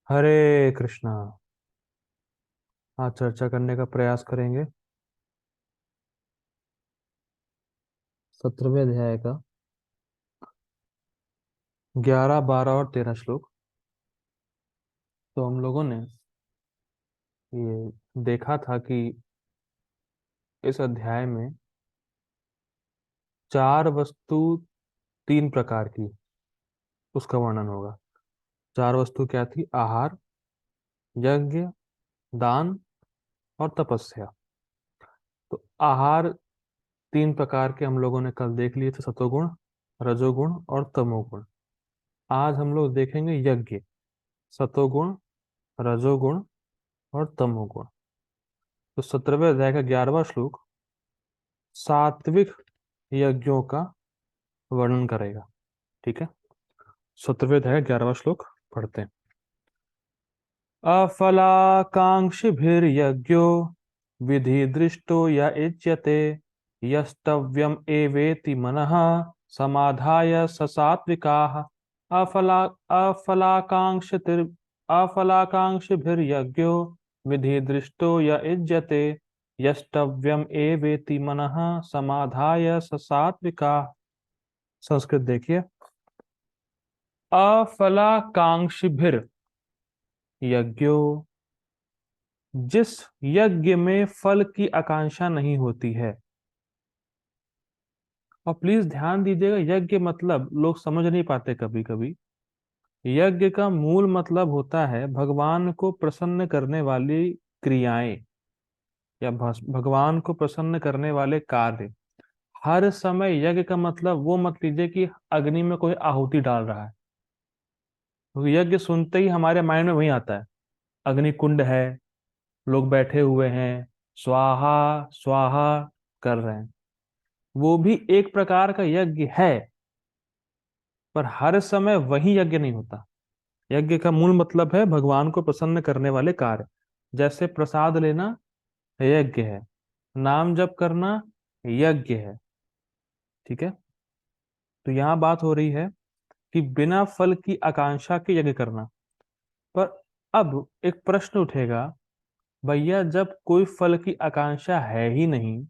हरे कृष्णा। आज चर्चा करने का प्रयास करेंगे 17वें अध्याय का 11, 12 और 13 श्लोक। तो हम लोगों ने ये देखा था कि इस अध्याय में चार वस्तु तीन प्रकार की उसका वर्णन होगा। चार वस्तु क्या थी? आहार, यज्ञ, दान और तपस्या। तो आहार तीन प्रकार के हम लोगों ने कल देख लिए थे, सतोगुण, रजोगुण और तमोगुण। आज हम लोग देखेंगे यज्ञ, सतोगुण, रजोगुण और तमोगुण। तो 17वें अध्याय का 11वां श्लोक सात्विक यज्ञों का वर्णन करेगा। ठीक है, 17वें अध्याय 11वां श्लोक पढ़ते हैं। अफलाकांक्षिभिर्यज्ञो विधि दृष्टो य इच्यते यस्तव्यम एवेति मनः समाधाय स सात्विकाः। अफला अफलाकांक्षितिर अफलाकांक्षिभिर्यज्ञो विधि दृष्टो य इज्यते यस्तव्यम एवेति मनः समाधाय स सात्विकाः। संस्कृत देखिए। अफलाकांक्षिभिर यज्ञो, जिस यज्ञ में फल की आकांक्षा नहीं होती है। और प्लीज ध्यान दीजिएगा, यज्ञ मतलब लोग समझ नहीं पाते कभी कभी। यज्ञ का मूल मतलब होता है भगवान को प्रसन्न करने वाली क्रियाएं या भगवान को प्रसन्न करने वाले कार्य। हर समय यज्ञ का मतलब वो मत लीजिए कि अग्नि में कोई आहुति डाल रहा है। क्योंकि यज्ञ सुनते ही हमारे माइंड में वही आता है, अग्नि कुंड है, लोग बैठे हुए हैं, स्वाहा स्वाहा कर रहे हैं। वो भी एक प्रकार का यज्ञ है, पर हर समय वही यज्ञ नहीं होता। यज्ञ का मूल मतलब है भगवान को प्रसन्न करने वाले कार्य। जैसे प्रसाद लेना यज्ञ है, नाम जप करना यज्ञ है। ठीक है, तो यहाँ बात हो रही है कि बिना फल की आकांक्षा के यज्ञ करना। पर अब एक प्रश्न उठेगा, भैया जब कोई फल की आकांक्षा है ही नहीं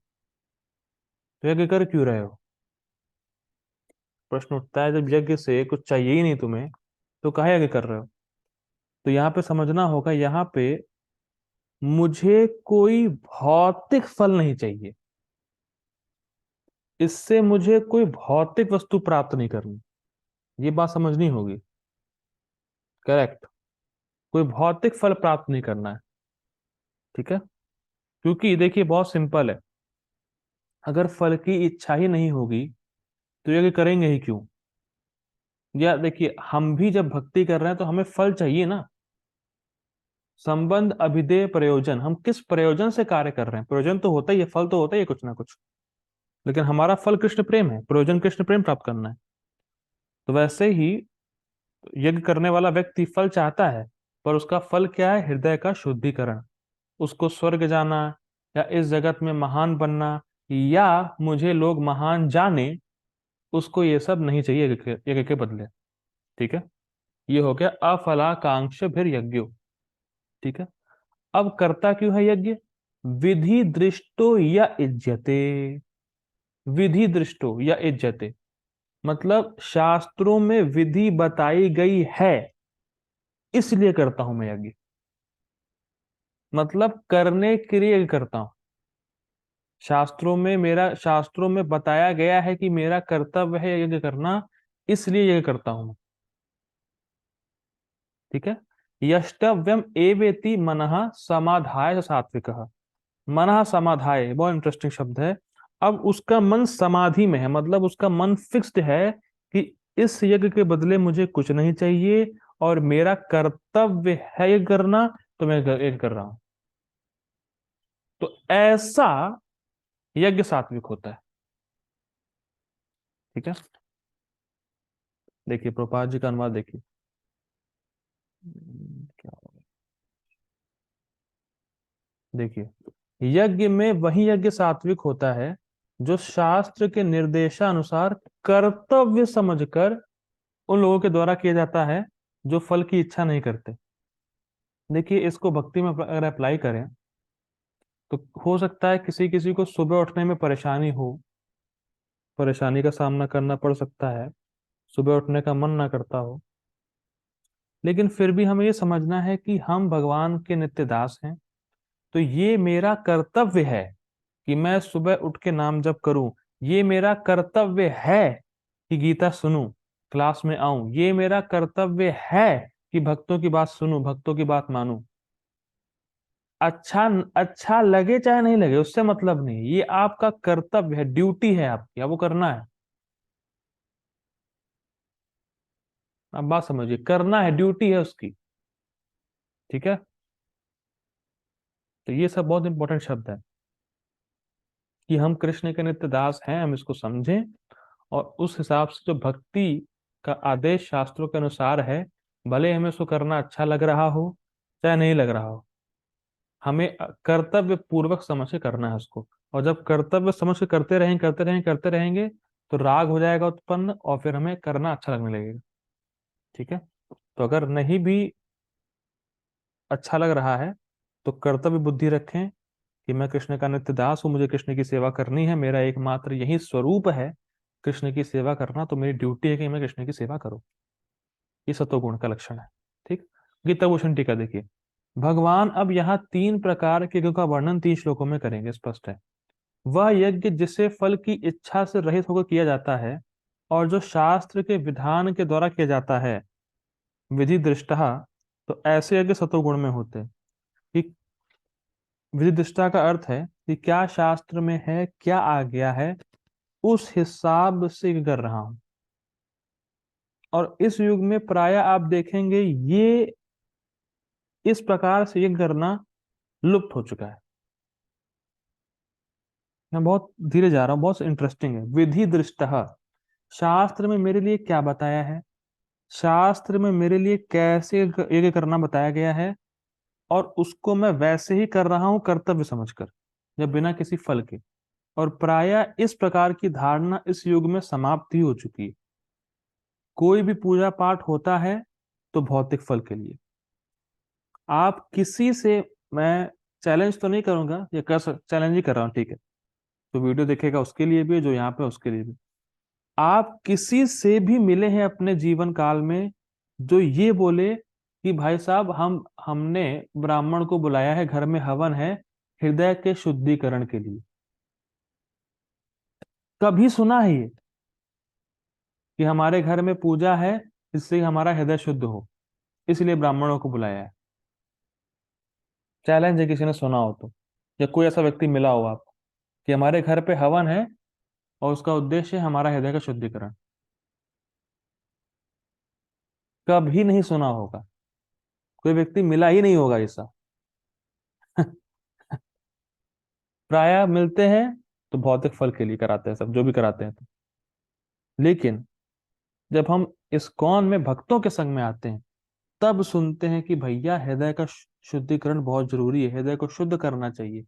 तो यज्ञ कर क्यों रहे हो? प्रश्न उठता है, जब यज्ञ से कुछ चाहिए ही नहीं तुम्हें तो काहे यज्ञ कर रहे हो? तो यहाँ पे समझना होगा, यहाँ पे मुझे कोई भौतिक फल नहीं चाहिए, इससे मुझे कोई भौतिक वस्तु प्राप्त नहीं करनी। ये बात समझनी होगी। करेक्ट, कोई भौतिक फल प्राप्त नहीं करना है। ठीक है, क्योंकि देखिए बहुत सिंपल है, अगर फल की इच्छा ही नहीं होगी तो यज्ञ करेंगे ही क्यों? या देखिए, हम भी जब भक्ति कर रहे हैं तो हमें फल चाहिए ना। संबंध, अभिधेय, प्रयोजन, हम किस प्रयोजन से कार्य कर रहे हैं? प्रयोजन तो होता ही है, फल तो होता ही है कुछ ना कुछ। लेकिन हमारा फल कृष्ण प्रेम है, प्रयोजन कृष्ण प्रेम प्राप्त करना है। तो वैसे ही यज्ञ करने वाला व्यक्ति फल चाहता है, पर उसका फल क्या है? हृदय का शुद्धिकरण, उसको स्वर्ग जाना या इस जगत में महान बनना, या मुझे लोग महान जाने, उसको ये सब नहीं चाहिए यज्ञ के बदले। ठीक है, ये हो गया अफलाकांक्ष फिर यज्ञो। ठीक है, अब करता क्यों है यज्ञ? विधि दृष्टो या इज्जते। विधि दृष्टो या इज्जते मतलब शास्त्रों में विधि बताई गई है, इसलिए करता हूं मैं यज्ञ। मतलब करने के लिए यज्ञ करता हूं। शास्त्रों में बताया गया है कि मेरा कर्तव्य है यज्ञ करना, इसलिए यज्ञ करता हूं। ठीक है, यष्टव्यम एवेति मनः समाधाय सात्विकः। मनः समाधाय बहुत इंटरेस्टिंग शब्द है। अब उसका मन समाधि में है, मतलब उसका मन फिक्स्ड है कि इस यज्ञ के बदले मुझे कुछ नहीं चाहिए और मेरा कर्तव्य है ये करना, तो मैं यज्ञ कर रहा हूं। तो ऐसा यज्ञ सात्विक होता है। ठीक है, देखिए प्रभुपाद जी का अनुवाद देखिए। क्या होगा? देखिए, यज्ञ में वही यज्ञ सात्विक होता है जो शास्त्र के निर्देशानुसार कर्तव्य समझकर उन लोगों के द्वारा किया जाता है जो फल की इच्छा नहीं करते। देखिए, इसको भक्ति में अगर अप्लाई करें तो हो सकता है किसी किसी को सुबह उठने में परेशानी हो, परेशानी का सामना करना पड़ सकता है, सुबह उठने का मन ना करता हो। लेकिन फिर भी हमें ये समझना है कि हम भगवान के नित्य दास हैं, तो ये मेरा कर्तव्य है कि मैं सुबह उठ के नाम जप करूं। ये मेरा कर्तव्य है कि गीता सुनूं, क्लास में आऊं। ये मेरा कर्तव्य है कि भक्तों की बात सुनूं, भक्तों की बात मानूं। अच्छा, अच्छा लगे चाहे नहीं लगे उससे मतलब नहीं, ये आपका कर्तव्य है, ड्यूटी है आपकी, आपको करना है। आप बात समझिए, करना है, ड्यूटी है उसकी। ठीक है। तो ये सब बहुत इंपॉर्टेंट शब्द है कि हम कृष्ण के नित्य दास हैं, हम इसको समझें। और उस हिसाब से जो भक्ति का आदेश शास्त्रों के अनुसार है, भले हमें उसको करना अच्छा लग रहा हो चाहे नहीं लग रहा हो, हमें कर्तव्य पूर्वक समझ के करना है उसको। और जब कर्तव्य समझ के करते रहेंगे, करते रहेंगे, करते रहेंगे, तो राग हो जाएगा उत्पन्न और फिर हमें करना अच्छा लगने लगेगा। ठीक है। तो अगर नहीं भी अच्छा लग रहा है तो कर्तव्य बुद्धि रखें कि मैं कृष्ण का नित्य दास हूँ, मुझे कृष्ण की सेवा करनी है, मेरा एकमात्र यही स्वरूप है कृष्ण की सेवा करना, तो मेरी ड्यूटी है कि मैं कृष्ण की सेवा करूँ। ये सत्वगुण का लक्षण है। ठीक। गीता भूषण टीका देखिए, भगवान अब यहाँ तीन प्रकार के यज्ञों का वर्णन 3 श्लोकों में करेंगे, स्पष्ट है। वह यज्ञ जिसे फल की इच्छा से रहित होकर किया जाता है और जो शास्त्र के विधान के द्वारा किया जाता है विधि दृष्टा, तो ऐसे यज्ञ सत्वगुण में होते हैं। कि विधि दृष्टा का अर्थ है कि क्या शास्त्र में है, क्या आ गया है, उस हिसाब से यज्ञ कर रहा हूं। और इस युग में प्राय आप देखेंगे ये इस प्रकार से यज्ञ करना लुप्त हो चुका है। मैं बहुत धीरे जा रहा हूँ, बहुत इंटरेस्टिंग है। विधि दृष्टा, शास्त्र में मेरे लिए क्या बताया है, शास्त्र में मेरे लिए कैसे यज्ञ करना बताया गया है, और उसको मैं वैसे ही कर रहा हूं कर्तव्य समझकर, या बिना किसी फल के। और प्रायः इस प्रकार की धारणा इस युग में समाप्ति हो चुकी है। कोई भी पूजा पाठ होता है तो भौतिक फल के लिए। आप किसी से, मैं चैलेंज तो नहीं करूंगा, ये चैलेंज ही कर रहा हूँ, ठीक है। तो वीडियो देखेगा उसके लिए भी, जो यहाँ पे उसके लिए भी। आप किसी से भी मिले हैं अपने जीवन काल में जो ये बोले कि भाई साहब हमने ब्राह्मण को बुलाया है, घर में हवन है हृदय के शुद्धिकरण के लिए? कभी सुना है ये कि हमारे घर में पूजा है जिससे हमारा हृदय शुद्ध हो, इसलिए ब्राह्मणों को बुलाया है? चैलेंज है, किसी ने सुना हो तो, या कोई ऐसा व्यक्ति मिला हो आपको कि हमारे घर पे हवन है और उसका उद्देश्य है हमारा हृदय का शुद्धिकरण? कभी नहीं सुना होगा, कोई व्यक्ति मिला ही नहीं होगा ऐसा। प्राय मिलते हैं तो भौतिक फल के लिए कराते हैं, सब जो भी कराते हैं तो। लेकिन जब हम इस्कॉन में भक्तों के संग में आते हैं, तब सुनते हैं कि भैया हृदय का शुद्धिकरण बहुत जरूरी है, हृदय को शुद्ध करना चाहिए,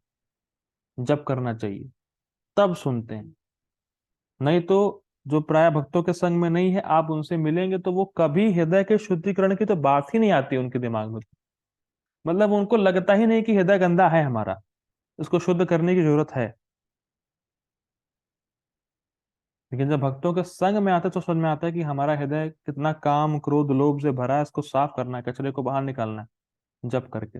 जप करना चाहिए, तब सुनते हैं। नहीं तो जो प्राय भक्तों के संग में नहीं है, आप उनसे मिलेंगे तो वो कभी हृदय के शुद्धिकरण की तो बात ही नहीं आती उनके दिमाग में। मतलब उनको लगता ही नहीं कि हृदय गंदा है हमारा, उसको शुद्ध करने की जरूरत है। लेकिन जब भक्तों के संग में आते हैं तो समझ में आता है कि हमारा हृदय कितना काम क्रोध लोभ से भरा है, इसको साफ करना है, कचरे को बाहर निकालना है जप करके।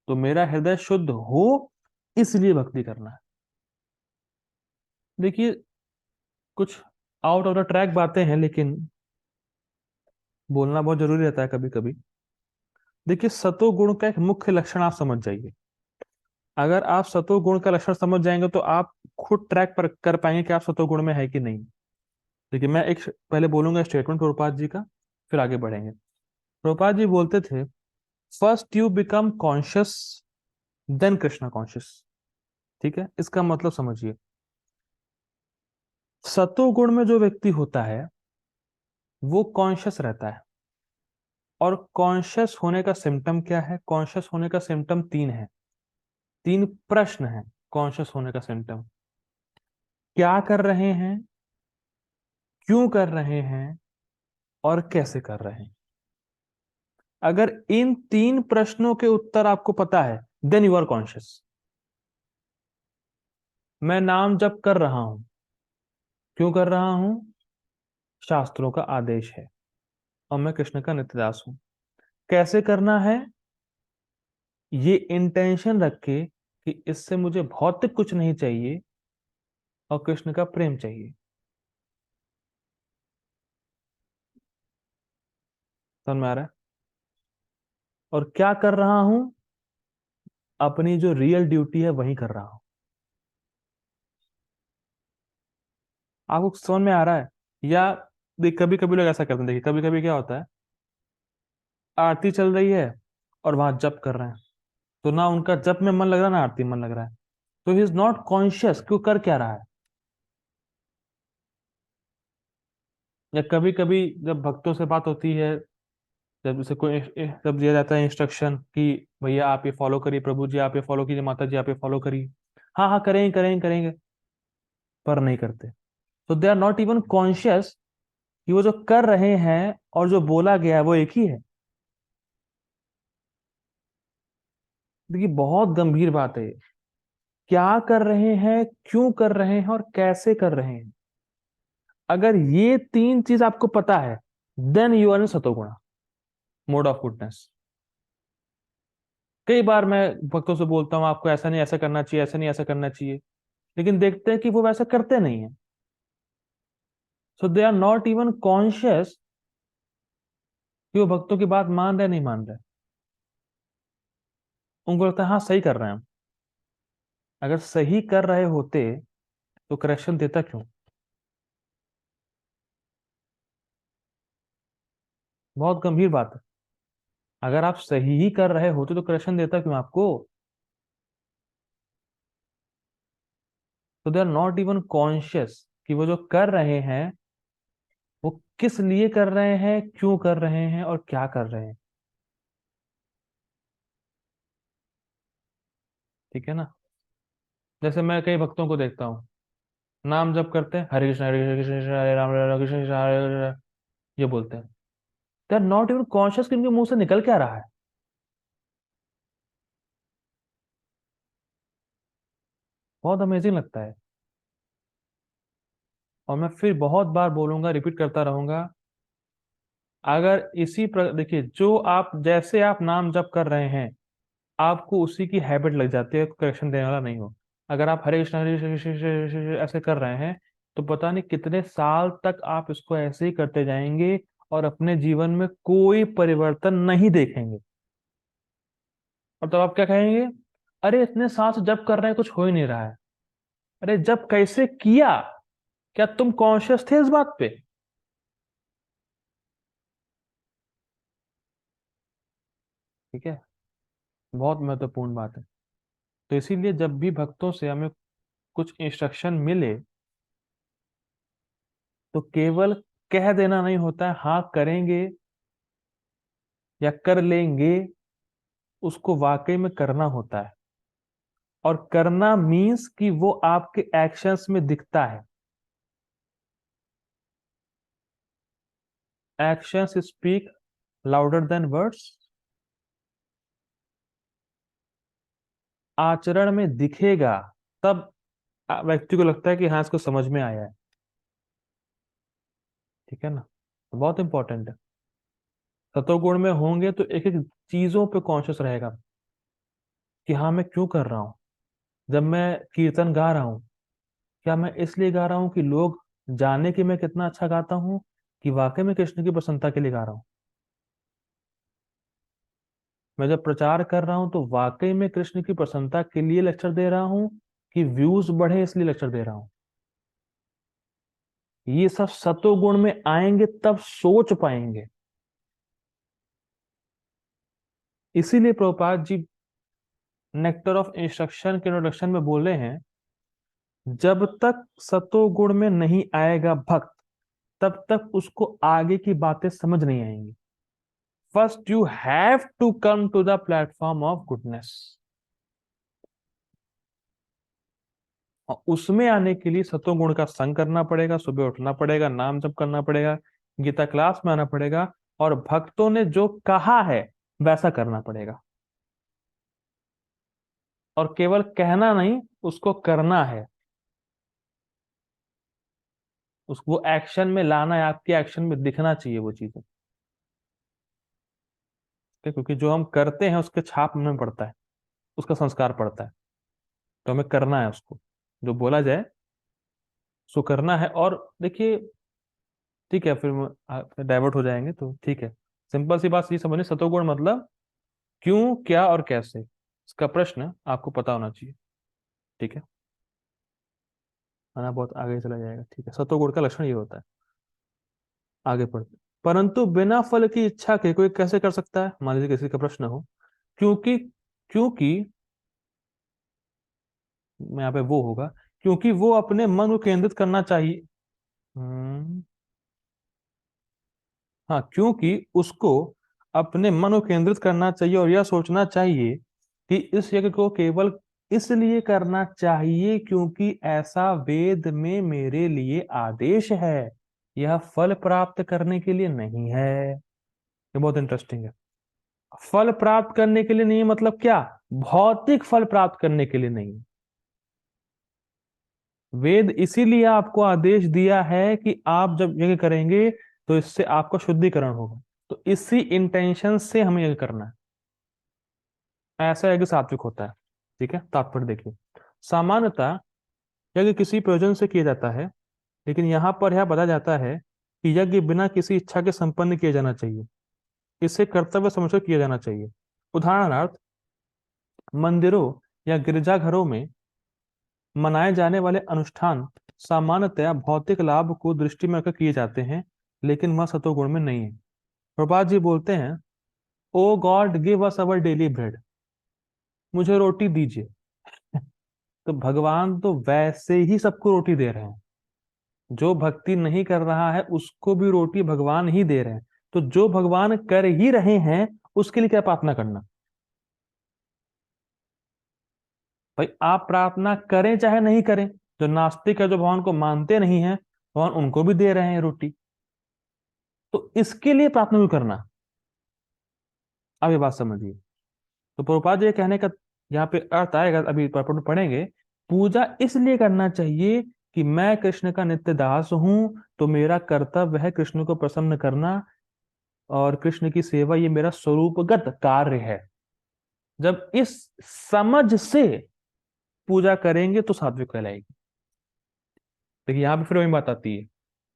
तो मेरा हृदय शुद्ध हो, इसलिए भक्ति करना है। देखिए, कुछ आउट ऑफ द ट्रैक बातें हैं, लेकिन बोलना बहुत जरूरी रहता है कभी कभी। देखिए, सतो गुण का एक मुख्य लक्षण आप समझ जाइए। अगर आप सतो गुण का लक्षण समझ जाएंगे तो आप खुद ट्रैक पर कर पाएंगे कि आप सतो गुण में है कि नहीं। देखिए, मैं एक पहले बोलूंगा स्टेटमेंट प्रभुपाद जी का, फिर आगे बढ़ेंगे। प्रभुपाद जी बोलते थे, first you become conscious then Krishna conscious. ठीक है, इसका मतलब समझिए। सतोगुण में जो व्यक्ति होता है वो कॉन्शियस रहता है। और कॉन्शियस होने का सिम्टम क्या है? कॉन्शियस होने का सिम्टम तीन है, तीन प्रश्न है। कॉन्शियस होने का सिम्टम, क्या कर रहे हैं, क्यों कर रहे हैं, और कैसे कर रहे हैं। अगर इन 3 प्रश्नों के उत्तर आपको पता है, देन यू आर कॉन्शियस। मैं नाम जप कर रहा हूं, क्यों कर रहा हूं? शास्त्रों का आदेश है, और मैं कृष्ण का नित्यदास हूं। कैसे करना है? ये इंटेंशन रख के कि इससे मुझे भौतिक कुछ नहीं चाहिए और कृष्ण का प्रेम चाहिए। समझ में आ रहा है? और क्या कर रहा हूं? अपनी जो रियल ड्यूटी है वही कर रहा हूं। आपको समझ में आ रहा है? या देख, कभी कभी लोग ऐसा करते हैं। देखिए, कभी कभी क्या होता है, आरती चल रही है और वहां जप कर रहे हैं, तो ना उनका जप में मन लग रहा है, ना आरती में मन लग रहा है। तो ही इज नॉट कॉन्शियस क्यों कर क्या रहा है। या कभी कभी जब भक्तों से बात होती है, जब जैसे कोई जब दिया जाता है इंस्ट्रक्शन कि भैया आप ये फॉलो करिए, प्रभु जी आप ये फॉलो कीजिए, माता जी आप ये फॉलो करिए, हाँ हाँ करेंगे करेंगे करेंगे, पर नहीं करते। तो they are not even conscious कि वो जो कर रहे हैं और जो बोला गया है वो एक ही है। देखिए, बहुत गंभीर बात है ये। क्या कर रहे हैं, क्यों कर रहे हैं, और कैसे कर रहे हैं। अगर ये 3 चीज आपको पता है, देन यू आर इन सतोगुणा, मोड ऑफ गुडनेस। कई बार मैं भक्तों से बोलता हूं आपको ऐसा नहीं ऐसा करना चाहिए, ऐसा नहीं ऐसा करना चाहिए, लेकिन देखते हैं कि वो वैसा करते नहीं है। So they are not even conscious कि वो भक्तों की बात मान रहे नहीं मान रहे। उनको लगता है हाँ सही कर रहे हैं हम। अगर सही कर रहे होते तो करेक्शन देता क्यों? बहुत गंभीर बात है। अगर आप सही ही कर रहे होते तो करेक्शन देता क्यों आपको? तो they are not even conscious कि वो जो कर रहे हैं वो किस लिए कर रहे हैं, क्यों कर रहे हैं, और क्या कर रहे हैं। ठीक है ना? जैसे मैं कई भक्तों को देखता हूँ, नाम जप करते हैं, हरे कृष्ण कृष्ण कृष्ण, हरे राम कृष्ण कृष्ण हरे हरे, ये बोलते हैं। They are not even conscious कि उनके मुंह से निकल क्या रहा है। बहुत अमेजिंग लगता है। और मैं फिर बहुत बार बोलूंगा, रिपीट करता रहूंगा, अगर देखिए, जो आप जैसे आप नाम जप कर रहे हैं, आपको उसी की हैबिट लग जाती है, करेक्शन देने वाला नहीं हो। अगर आप हरे कृष्ण हरे कृष्ण कृष्ण कृष्ण कृष्ण ऐसे कर रहे हैं, तो पता नहीं कितने साल तक आप इसको ऐसे ही करते जाएंगे और अपने जीवन में कोई परिवर्तन नहीं देखेंगे। और तब आप क्या कहेंगे? अरे इतने साल से जप कर रहे हैं, कुछ हो ही नहीं रहा है। अरे जब कैसे किया? क्या तुम कॉन्शियस थे इस बात पे? ठीक है, बहुत महत्वपूर्ण बात है। तो इसीलिए जब भी भक्तों से हमें कुछ इंस्ट्रक्शन मिले, तो केवल कह देना नहीं होता है, हाँ करेंगे या कर लेंगे, उसको वाकई में करना होता है। और करना मीन्स कि वो आपके एक्शंस में दिखता है। Actions speak louder than words. आचरण में दिखेगा, तब व्यक्ति को लगता है कि हाँ इसको समझ में आया है। ठीक है ना? तो बहुत इंपॉर्टेंट है। सतोगुण में होंगे तो एक एक चीजों पे कॉन्शियस रहेगा कि हाँ मैं क्यों कर रहा हूँ। जब मैं कीर्तन गा रहा हूँ, क्या मैं इसलिए गा रहा हूँ कि लोग जाने कि मैं कितना अच्छा गाता हूँ, कि वाकई में कृष्ण की प्रसन्नता के लिए गा रहा हूँ। मैं जब प्रचार कर रहा हूँ तो वाकई में कृष्ण की प्रसन्नता के लिए लेक्चर दे रहा हूँ, कि व्यूज बढ़े इसलिए लेक्चर दे रहा हूँ। ये सब सतोगुण में आएंगे तब सोच पाएंगे। इसीलिए Prabhupada ji nectar of instruction के इंट्रोडक्शन में बोले हैं, जब तक सतोगुण में नहीं आएगा भक्त, तब तक उसको आगे की बातें समझ नहीं आएंगी। First you have to come to the platform of goodness. और उसमें आने के लिए सतोगुण का संग करना पड़ेगा, सुबह उठना पड़ेगा, नाम जप करना पड़ेगा, गीता क्लास में आना पड़ेगा, और भक्तों ने जो कहा है वैसा करना पड़ेगा, और केवल कहना नहीं, उसको करना है, उसको एक्शन में लाना है, आपके एक्शन में दिखना चाहिए वो चीजें। ठीक है? क्योंकि जो हम करते हैं उसके छाप हमें पड़ता है, उसका संस्कार पड़ता है। तो हमें करना है उसको, जो बोला जाए सो करना है। और देखिए, ठीक है, फिर डाइवर्ट हो जाएंगे तो ठीक है। सिंपल सी बात ये समझनी, सतोगुण मतलब क्यों, क्या और कैसे, इसका प्रश्न आपको पता होना चाहिए। ठीक है, वरना बहुत आगे चला जाएगा। ठीक है, सतोगुण का लक्षण ये होता है। आगे पढ़ते, परंतु बिना फल की इच्छा के कोई कैसे कर सकता है, मान लीजिए किसी का प्रश्न हो। क्योंकि क्योंकि यहाँ पे वो होगा, क्योंकि वो अपने मन को केंद्रित करना चाहिए। हम्म, हाँ, क्योंकि उसको अपने मन को केंद्रित करना चाहिए और यह सोचना चाहिए कि इस यज्ञ को केवल इसलिए करना चाहिए क्योंकि ऐसा वेद में मेरे लिए आदेश है, यह फल प्राप्त करने के लिए नहीं है। ये बहुत इंटरेस्टिंग है। फल प्राप्त करने के लिए नहीं है मतलब क्या, भौतिक फल प्राप्त करने के लिए नहीं। वेद इसीलिए आपको आदेश दिया है कि आप जब यज्ञ करेंगे तो इससे आपका शुद्धिकरण होगा, तो इसी इंटेंशन से हमें यज्ञ करना है। ऐसा यज्ञ सात्विक होता है। ठीक है, तात्पर्य देखिए। सामान्यतः यज्ञ किसी प्रयोजन से किया जाता है, लेकिन यहाँ पर यह बताया जाता है कि यज्ञ बिना किसी इच्छा के संपन्न किया जाना चाहिए, इसे कर्तव्य समझकर किया जाना चाहिए। उदाहरणार्थ, मंदिरों या गिरजाघरों में मनाए जाने वाले अनुष्ठान सामान्यतया भौतिक लाभ को दृष्टि में रखकर किए जाते हैं, लेकिन वह सतोगुण में नहीं है। प्रभुपाद जी बोलते हैं, O God give us our daily bread, मुझे रोटी दीजिए। तो भगवान तो वैसे ही सबको रोटी दे रहे हैं, जो भक्ति नहीं कर रहा है उसको भी रोटी भगवान ही दे रहे हैं। तो जो भगवान कर ही रहे हैं उसके लिए क्या प्रार्थना करना। भाई आप प्रार्थना करें चाहे नहीं करें, जो नास्तिक है, जो भगवान को मानते नहीं है, भगवान उनको भी दे रहे हैं रोटी, तो इसके लिए प्रार्थना क्यों करना। अब ये बात समझिए। तो प्रभुपाद जी के कहने का यहाँ पे अर्थ आएगा, अभी पढ़ेंगे। पूजा इसलिए करना चाहिए कि मैं कृष्ण का नित्य दास हूं, तो मेरा कर्तव्य है कृष्ण को प्रसन्न करना, और कृष्ण की सेवा ये मेरा स्वरूपगत कार्य है। जब इस समझ से पूजा करेंगे तो सात्विक कहलाएगी। देखिए यहाँ पे फिर वही बात आती है,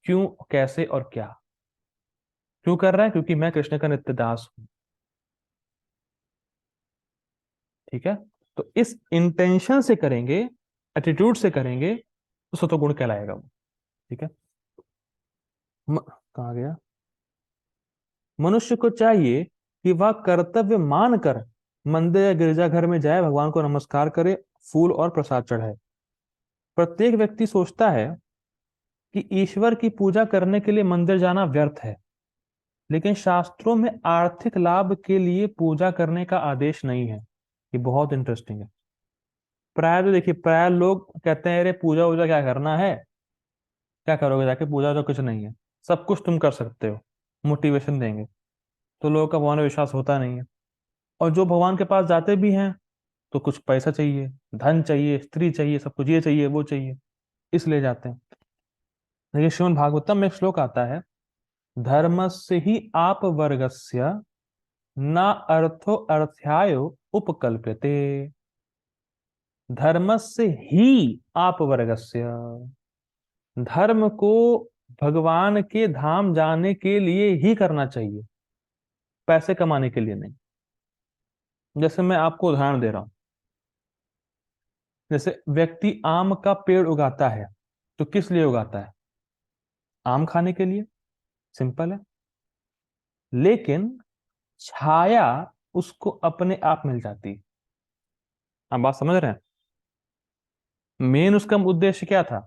क्यों, कैसे और क्या। क्यों कर रहा है, क्योंकि मैं कृष्ण का नित्य दास हूं। ठीक है, तो इस इंटेंशन से करेंगे, एटीट्यूड से करेंगे तो सतोगुण कहलाएगा वो। ठीक है, कहा गया, मनुष्य को चाहिए कि वह कर्तव्य मानकर मंदिर या गिरजाघर में जाए, भगवान को नमस्कार करे, फूल और प्रसाद चढ़ाए। प्रत्येक व्यक्ति सोचता है कि ईश्वर की पूजा करने के लिए मंदिर जाना व्यर्थ है, लेकिन शास्त्रों में आर्थिक लाभ के लिए पूजा करने का आदेश नहीं है। ये बहुत इंटरेस्टिंग है। प्राय तो देखिए, प्राय लोग कहते हैं अरे पूजा वूजा क्या करना है, क्या करोगे जाके, पूजा तो कुछ नहीं है, सब कुछ तुम कर सकते हो, मोटिवेशन देंगे। तो लोगों का भगवान में विश्वास होता नहीं है। और जो भगवान के पास जाते भी हैं तो कुछ पैसा चाहिए, धन चाहिए, स्त्री चाहिए, सब कुछ, ये चाहिए वो चाहिए, इसलिए जाते हैं। देखिए श्रीमद् भागवतम में एक श्लोक आता है, धर्मस्य ही आप वर्गस्य न अर्थो अर्थायो उपकल्प्यते। धर्मस्य ही आप वर्गस्य, धर्म को भगवान के धाम जाने के लिए ही करना चाहिए, पैसे कमाने के लिए नहीं। जैसे मैं आपको उदाहरण दे रहा हूं, जैसे व्यक्ति आम का पेड़ उगाता है, तो किस लिए उगाता है, आम खाने के लिए, सिंपल है। लेकिन छाया उसको अपने आप मिल जाती है। आप बात समझ रहे हैं, मेन उसका उद्देश्य क्या था,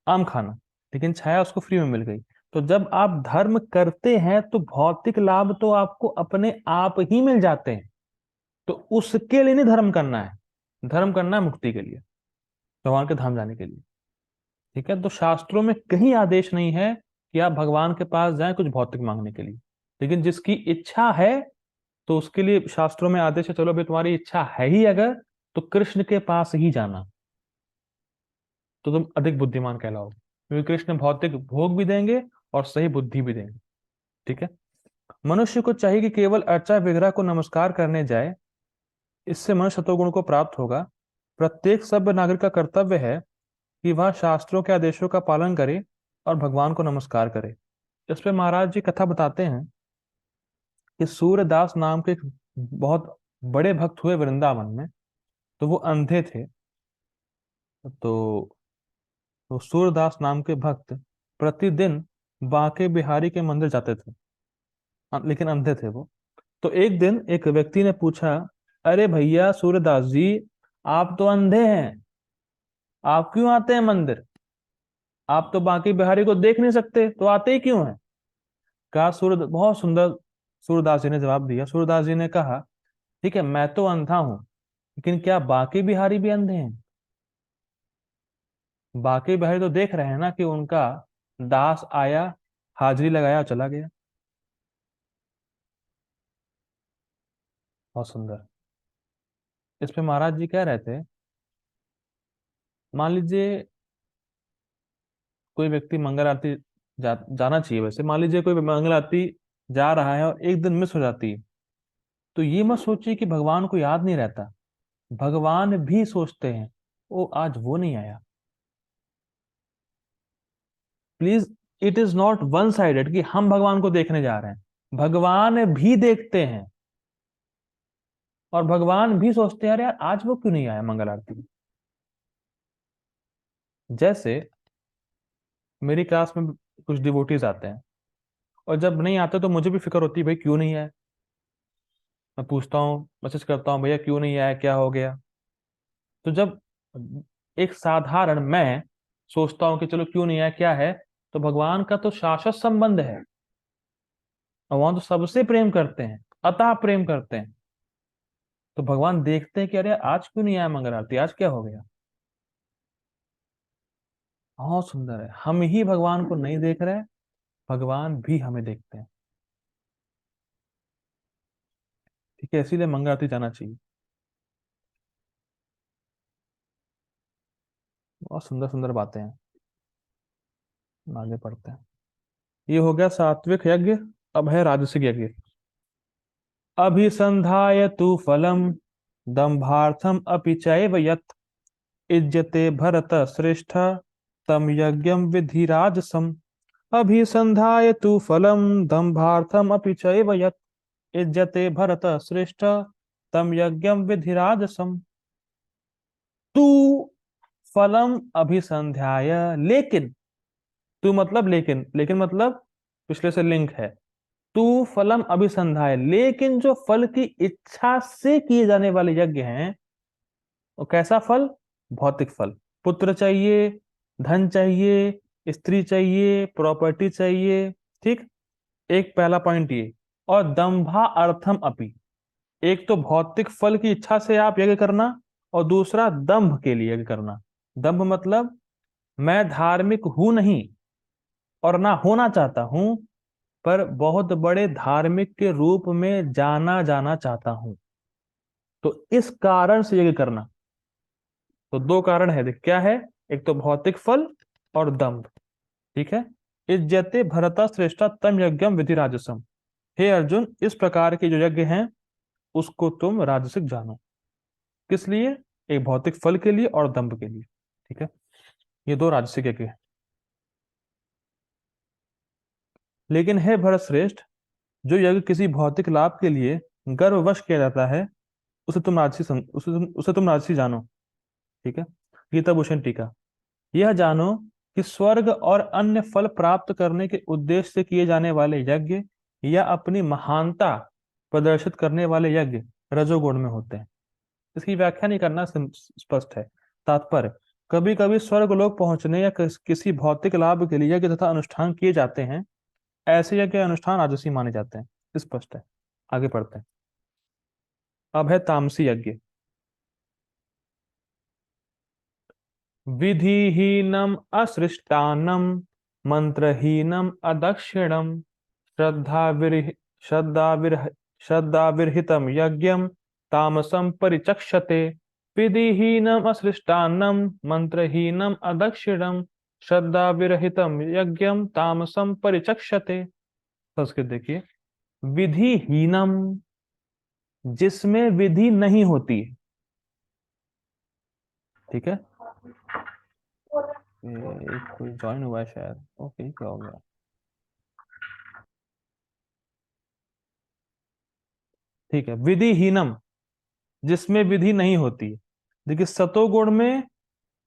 आम खाना, लेकिन छाया उसको फ्री में मिल गई। तो जब आप धर्म करते हैं तो भौतिक लाभ तो आपको अपने आप ही मिल जाते हैं, तो उसके लिए नहीं धर्म करना है, धर्म करना है मुक्ति के लिए, भगवान के धाम जाने के लिए। ठीक है, तो शास्त्रों में कहीं आदेश नहीं है कि आप भगवान के पास जाएं कुछ भौतिक मांगने के लिए। लेकिन जिसकी इच्छा है तो उसके लिए शास्त्रों में आदेश है, चलो भाई तुम्हारी इच्छा है ही अगर, तो कृष्ण के पास ही जाना, तो तुम अधिक बुद्धिमान कहलाओगे, क्योंकि कृष्ण भौतिक भोग भी देंगे और सही बुद्धि भी देंगे। ठीक है। मनुष्य को चाहिए कि केवल अर्चा विग्रह को नमस्कार करने जाए, इससे मनुष्य सतोगुण को प्राप्त होगा। प्रत्येक सभ्य नागरिक का कर्तव्य है कि वह शास्त्रों के आदेशों का पालन करे और भगवान को नमस्कार करे। इस पे महाराज जी कथा बताते हैं कि सूरदास नाम के एक बहुत बड़े भक्त हुए वृंदावन में। तो वो अंधे थे। तो, तो सूरदास नाम के भक्त प्रतिदिन बांके बिहारी के मंदिर जाते थे, लेकिन अंधे थे वो। तो एक दिन एक व्यक्ति ने पूछा, अरे भैया सूरदास जी, आप तो अंधे हैं, आप क्यों आते हैं मंदिर? आप तो बांके बिहारी को देख नहीं सकते, तो आते ही क्यों हैं? कहा सूर्य, बहुत सुंदर सूरदास जी ने जवाब दिया। सूरदास जी ने कहा, ठीक है मैं तो अंधा हूं, लेकिन क्या बाकी बिहारी भी अंधे हैं? बाकी बिहारी तो देख रहे हैं ना कि उनका दास आया, हाजिरी लगाया और चला गया। बहुत सुंदर। इस पे महाराज जी कह रहे थे, मान लीजिए कोई व्यक्ति मंगल आरती जाना चाहिए, वैसे मान लीजिए कोई मंगल आरती जा रहा है और एक दिन मिस हो जाती है, तो ये मत सोचिए कि भगवान को याद नहीं रहता। भगवान भी सोचते हैं, ओ आज वो नहीं आया। Please, it is not one sided कि हम भगवान को देखने जा रहे हैं, भगवान भी देखते हैं और भगवान भी सोचते हैं, अरे यार आज वो क्यों नहीं आया मंगल आरती में। जैसे मेरी क्लास में कुछ डिवोटीज आते हैं, और जब नहीं आते तो मुझे भी फिक्र होती है, भाई क्यों नहीं आया। मैं पूछता हूँ, मैसेज करता हूँ, भैया क्यों नहीं आया, क्या हो गया। तो जब एक साधारण मैं सोचता हूँ कि चलो क्यों नहीं आया, क्या है, तो भगवान का तो शाश्वत संबंध है, भगवान तो सबसे प्रेम करते हैं, अतः प्रेम करते हैं। तो भगवान देखते हैं कि अरे आज क्यों नहीं आया मंगल आरती, आज क्या हो गया। बहुत सुंदर है, हम ही भगवान को नहीं देख रहे, भगवान भी हमें देखते हैं। ठीक है, इसीलिए मंगल आरती जाना चाहिए। बहुत सुंदर सुंदर बातें हैं। आगे पढ़ते हैं। ये हो गया सात्विक यज्ञ। अब है राजसिक यज्ञ। अभिसंधाय तु फलम दंभार्थम अपि चैव यत् इज्जते भरत श्रेष्ठ तम यज्ञम विधि राजसम। अभिसंधाय तु फलम दंभार्थम अपि चैव यत् इज्जते भरत श्रेष्ठ तम यज्ञम विधि राजसम। तू फलम अभिसंध्याय, लेकिन, तू मतलब लेकिन, लेकिन मतलब पिछले से लिंक है। तू फलम अभिसंधाय, लेकिन जो फल की इच्छा से किए जाने वाले यज्ञ हैं, वो कैसा फल? भौतिक फल। पुत्र चाहिए, धन चाहिए, स्त्री चाहिए, प्रॉपर्टी चाहिए। ठीक। एक पहला पॉइंट ये। और दंभा अर्थम अपि, एक तो भौतिक फल की इच्छा से आप यज्ञ करना, और दूसरा दंभ के लिए यज्ञ करना। दंभ मतलब मैं धार्मिक हूं नहीं और ना होना चाहता हूं, पर बहुत बड़े धार्मिक के रूप में जाना जाना चाहता हूं, तो इस कारण से यज्ञ करना। तो दो कारण है, देख क्या है। एक तो भौतिक फल और दंभ। ठीक है। इज्जते भरता श्रेष्ठा तम यज्ञम विधि राजसम। हे अर्जुन, इस प्रकार के जो यज्ञ हैं उसको तुम राजसिक जानो। किस लिए? एक भौतिक फल के लिए और दंभ के लिए। ठीक है। ये दो राजसिक यज्ञ हैं। लेकिन हे भरत श्रेष्ठ, जो यज्ञ किसी भौतिक लाभ के लिए गर्ववश किया जाता है, उसे तुम राजसी जानो। ठीक है। गीता भूषण टीका। यह जानो कि स्वर्ग और अन्य फल प्राप्त करने के उद्देश्य से किए जाने वाले यज्ञ या अपनी महानता प्रदर्शित करने वाले यज्ञ रजोगुण में होते हैं। इसकी व्याख्या नहीं करना, स्पष्ट है। तात्पर्य, कभी कभी स्वर्ग लोक पहुंचने या किसी भौतिक लाभ के लिए यज्ञ तथा अनुष्ठान किए जाते हैं, ऐसे यज्ञ अनुष्ठान राजसी माने जाते हैं। स्पष्ट है। आगे पढ़ते हैं। अब है तामसी यज्ञ। विधिहीनम असृष्टानम मंत्रहीनम अदक्षिणम श्रद्धा श्रद्धाविर श्रद्धाविरहितम यज्ञम तामसम परिचक्षते, विधिहीनम असृष्टान्नम मंत्रहीनम अदक्षिणम, श्रद्धाविरहितम यज्ञम तामसम परिचक्षते। संस्कृत देखिए, विधिहीनम, जिसमें विधि नहीं होती है। ठीक है, ये कोई ज्वाइन हुआ है शायद, ओके क्या हो गया। ठीक है, विधिहीनम, जिसमें विधि नहीं होती है। देखिए सतोगुण में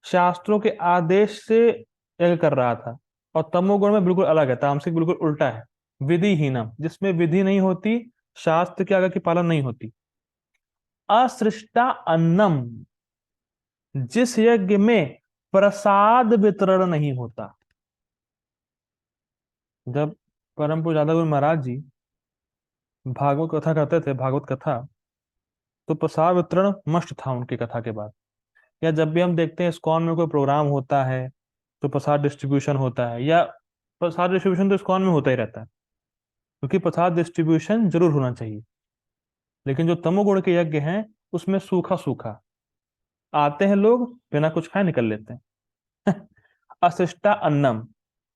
शास्त्रों के आदेश से यज्ञ कर रहा था, और तमोगुण में बिल्कुल अलग है, तामसिक बिल्कुल उल्टा है। विधिहीनम, जिसमें विधि नहीं होती, शास्त्र के आगे की पालन नहीं होती। असृष्टा अन्नम, जिस यज्ञ में प्रसाद वितरण नहीं होता। जब परम पूज्य दादा गुरु महाराज जी भागवत कथा करते थे, भागवत कथा, तो प्रसाद वितरण मस्ट था उनकी कथा के बाद। या जब भी हम देखते हैं इस्कॉन में कोई प्रोग्राम होता है तो प्रसाद डिस्ट्रीब्यूशन होता है, या प्रसाद डिस्ट्रीब्यूशन तो इस्कॉन में होता ही रहता है, क्योंकि प्रसाद डिस्ट्रीब्यूशन जरूर होना चाहिए। लेकिन जो तमोगुण के यज्ञ हैं, उसमें सूखा सूखा आते हैं लोग, बिना कुछ खाए निकल लेते हैं। अशिष्टा अन्नम,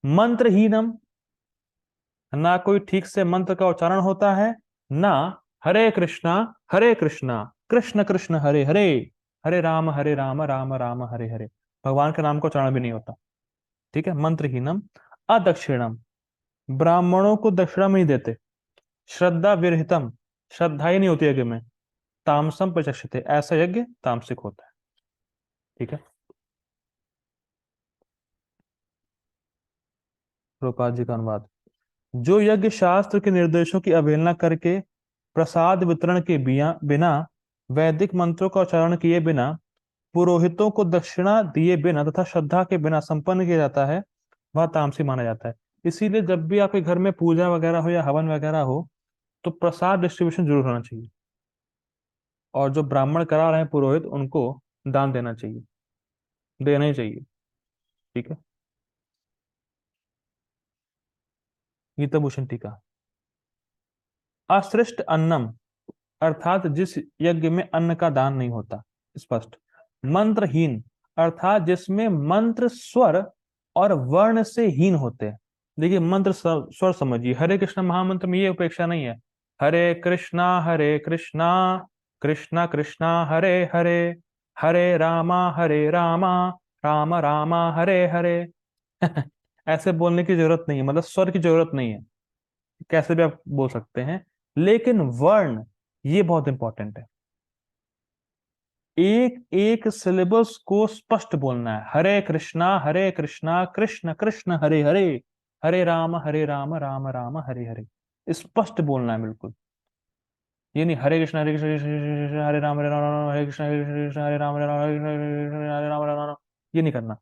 मंत्रहीनम, ना कोई ठीक से मंत्र का उच्चारण होता है, ना हरे कृष्णा हरे कृष्णा कृष्ण कृष्ण हरे हरे, हरे राम राम राम हरे हरे, भगवान के नाम का उच्चारण भी नहीं होता। ठीक है, मंत्रहीनम। अदक्षिणम, ब्राह्मणों को दक्षिणा में नहीं देते। श्रद्धा विरहितम, श्रद्धा ही नहीं होती यज्ञ में। तामसम प्रचक्षते, ऐसा यज्ञ तामसिक होता है। ठीक है, प्रभुपाद जी का अनुवाद। जो यज्ञ शास्त्र के निर्देशों की अवहेलना करके प्रसाद वितरण के बिना, वैदिक मंत्रों का उच्चारण किए बिना, पुरोहितों को दक्षिणा दिए बिना तथा श्रद्धा के बिना संपन्न किया जाता है, वह तामसी माना जाता है। इसीलिए जब भी आपके घर में पूजा वगैरह हो या हवन वगैरह हो, तो प्रसाद डिस्ट्रीब्यूशन जरूर होना चाहिए, और जो ब्राह्मण करा रहे हैं पुरोहित, उनको दान देना चाहिए, देना ही चाहिए। ठीक है, गीताभूषण टीका। अश्रेष्ठ अन्नम, अर्थात जिस यज्ञ में अन्न का दान नहीं होता, स्पष्ट। मंत्रहीन, अर्थात जिसमें मंत्र स्वर और वर्ण से हीन होते हैं। देखिए मंत्र स्वर समझिए, हरे कृष्ण महामंत्र में ये उपेक्षा नहीं है। हरे कृष्णा कृष्णा कृष्णा हरे हरे, हरे रामा राम रामा हरे हरे। ऐसे बोलने की जरूरत नहीं है, मतलब स्वर की जरूरत नहीं है, कैसे भी आप बोल सकते हैं। लेकिन वर्ण, ये बहुत इंपॉर्टेंट है। एक एक सिलेबस को स्पष्ट बोलना है। हरे कृष्णा कृष्ण कृष्ण हरे हरे, हरे राम राम राम हरे हरे, स्पष्ट बोलना है बिल्कुल। ये नहीं हरे कृष्ण कृष्ण कृष्ण, हरे राम हरे कृष्ण हरे राम हरे राम हरे राम हरे राम, ये नहीं करना।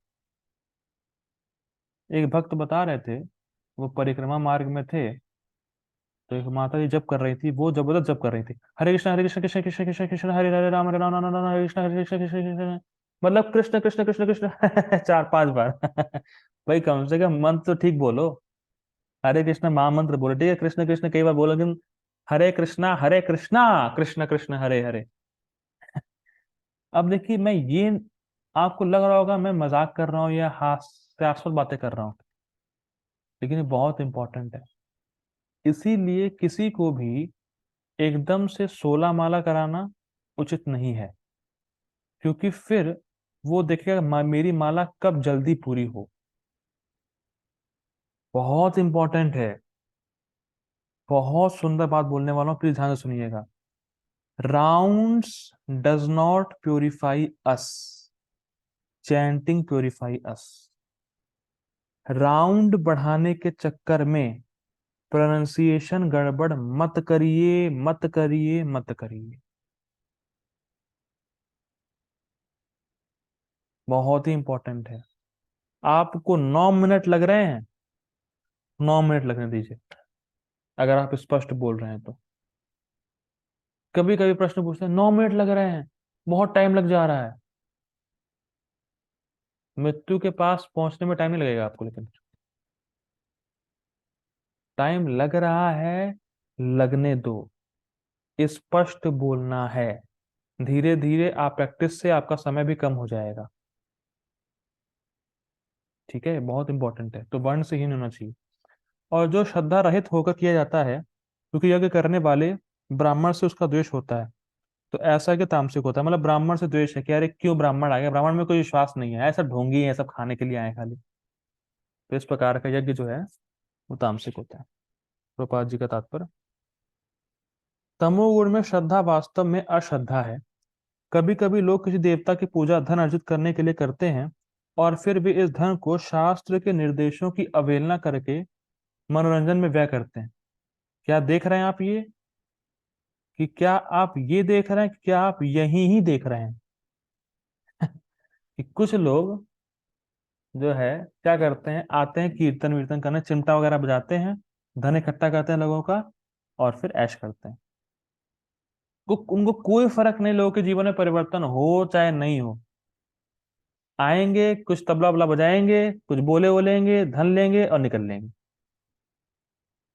एक भक्त बता रहे थे, वो परिक्रमा मार्ग में थे, तो एक माता जी जप कर रही थी, वो जबरदस्त जप कर रही थी, हरे कृष्ण कृष्ण कृष्ण कृष्ण कृष्ण हरे राम राम राम हरे कृष्ण कृष्ण कृष्ण कृष्ण, मतलब कृष्ण कृष्ण कृष्ण कृष्ण 4-5 बार। भाई कम से कम मंत्र तो ठीक बोलो, हरे कृष्ण महामंत्र बोलो, ठीक है कृष्ण कृष्ण कई बार बोलो, लेकिन हरे कृष्णा कृष्ण कृष्ण हरे हरे। अब देखिए, मैं ये, आपको लग रहा होगा मैं मजाक कर रहा हूँ या हास्यास्पद बातें कर रहा हूँ, लेकिन ये बहुत इंपॉर्टेंट है। इसीलिए किसी को भी एकदम से 16 माला कराना उचित नहीं है, क्योंकि फिर वो देखेगा मेरी माला कब जल्दी पूरी हो। बहुत इंपॉर्टेंट है, बहुत सुंदर बात बोलने वाला हूं, प्लीज ध्यान से सुनिएगा। Rounds does not purify us, chanting purify us. Round बढ़ाने के चक्कर में प्रोनाउंसिएशन गड़बड़ मत करिए, मत करिए, मत करिए। बहुत ही इंपॉर्टेंट है। आपको 9 मिनट लग रहे हैं, 9 मिनट लगने दीजिए, अगर आप स्पष्ट बोल रहे हैं तो। कभी कभी प्रश्न पूछते हैं 9 मिनट लग रहे हैं, बहुत टाइम लग जा रहा है। मृत्यु के पास पहुंचने में टाइम नहीं लगेगा आपको, लेकिन टाइम लग रहा है, लगने दो, स्पष्ट बोलना है। धीरे धीरे आप प्रैक्टिस से आपका समय भी कम हो जाएगा। ठीक है, बहुत इंपॉर्टेंट है। तो वर्ण से हीन होना चाहिए। और जो श्रद्धा रहित होकर किया जाता है, क्योंकि यज्ञ करने वाले ब्राह्मण से उसका द्वेष होता है, तो ऐसा कि तामसिक होता है। मतलब ब्राह्मण से द्वेष है कि अरे क्यों ब्राह्मण आ गया, ब्राह्मण में कोई विश्वास नहीं है, ऐसा ढोंगी है, सब खाने के लिए आए खाली। तो इस प्रकार का यज्ञ जो है वो तामसिक होता है। प्रभुपाद जी का तात्पर्य, तमोगुण में श्रद्धा वास्तव में अश्रद्धा है। कभी कभी लोग किसी देवता की पूजा धन अर्जित करने के लिए करते हैं, और फिर भी इस धन को शास्त्र के निर्देशों की अवहेलना करके मनोरंजन में व्यय करते हैं। क्या देख रहे हैं आप ये, कि क्या आप ये देख रहे हैं, कि क्या आप यही ही देख रहे हैं कि कुछ लोग जो है क्या करते हैं, आते हैं कीर्तन वीर्तन करने, चिमटा वगैरह बजाते हैं, धन इकट्ठा करते हैं लोगों का, और फिर ऐश करते हैं। उनको कोई फर्क नहीं, लोगों के जीवन में परिवर्तन हो चाहे नहीं हो। आएंगे, कुछ तबला वबला बजाएंगे, कुछ बोले बोलेंगे, धन लेंगे और निकल लेंगे।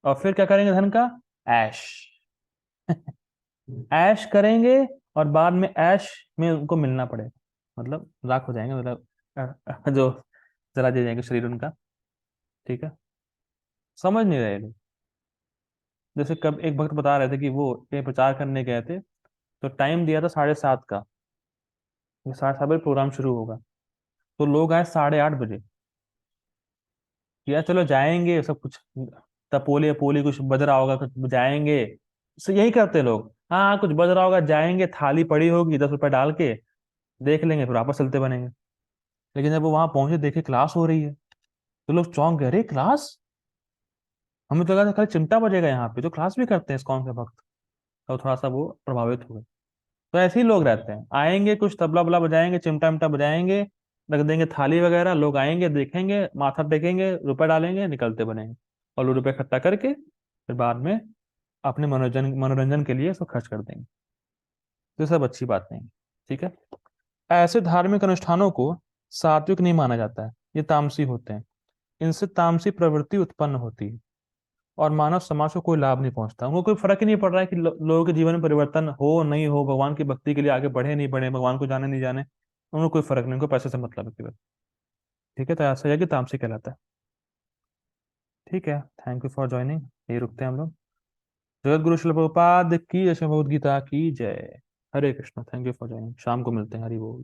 और फिर क्या करेंगे धन का? ऐश ऐश करेंगे, और बाद में ऐश में उनको मिलना पड़ेगा, मतलब राख हो जाएंगे, मतलब जो जला दिए जाएंगे शरीर उनका। ठीक है, समझ नहीं रहे लोग। जैसे कब एक भक्त बता रहे थे कि वो कहीं प्रचार करने गए थे, तो टाइम दिया था 7:30 का, ये 7:30 बजे प्रोग्राम शुरू होगा। तो लोग आए 8:30 बजे, कि यार चलो जाएंगे, सब कुछ तपोली अपोली कुछ बज रहा होगा, कुछ जाएंगे। यही करते लोग, हाँ कुछ बज रहा होगा, जाएंगे, थाली पड़ी होगी 10 रुपए डाल के, देख लेंगे, फिर वापस चलते बनेंगे। लेकिन जब वो वहां पहुंचे, देखे क्लास हो रही है, तो लोग चौंक गए, अरे क्लास, हमें तो लगा था खाली चिमटा बजेगा यहाँ पे, जो क्लास भी करते हैं इस्कॉन के भक्त। तो थोड़ा सा वो प्रभावित हुए। तो ऐसे ही लोग रहते हैं, आएंगे कुछ तबला बला बजाएंगे, चिमटा मिमटा बजाएंगे, रख देंगे थाली वगैरह, लोग आएंगे, देखेंगे, माथा टेकेंगे, रुपए डालेंगे, निकलते बनेंगे। और वो रुपए इकट्ठा करके फिर बाद में अपने मनोरंजन मनोरंजन के लिए उसको खर्च कर देंगे। तो ये सब अच्छी बात नहीं है। ठीक है, ऐसे धार्मिक अनुष्ठानों को सात्विक नहीं माना जाता है, ये तामसी होते हैं। इनसे तामसी प्रवृत्ति उत्पन्न होती है, और मानव समाज को कोई लाभ नहीं पहुंचता। उनको कोई फर्क ही नहीं पड़ रहा है कि लोगों के जीवन में परिवर्तन हो नहीं हो, भगवान की भक्ति के लिए आगे बढ़े नहीं बढ़े, भगवान को जाने नहीं जाने, उनको कोई फर्क नहीं, उनको पैसे से मतलब है केवल। ठीक है, तो ऐसा है कि तामसिक कहलाता है। ठीक है, थैंक यू फॉर ज्वाइनिंग, यही रुकते हैं हम लोग। जगत गुरु श्रील प्रभुपाद की जय, श्रीमद् भगवद गीता की जय। Hare Krishna, thank you for joining, शाम को मिलते हैं, हरि बोल।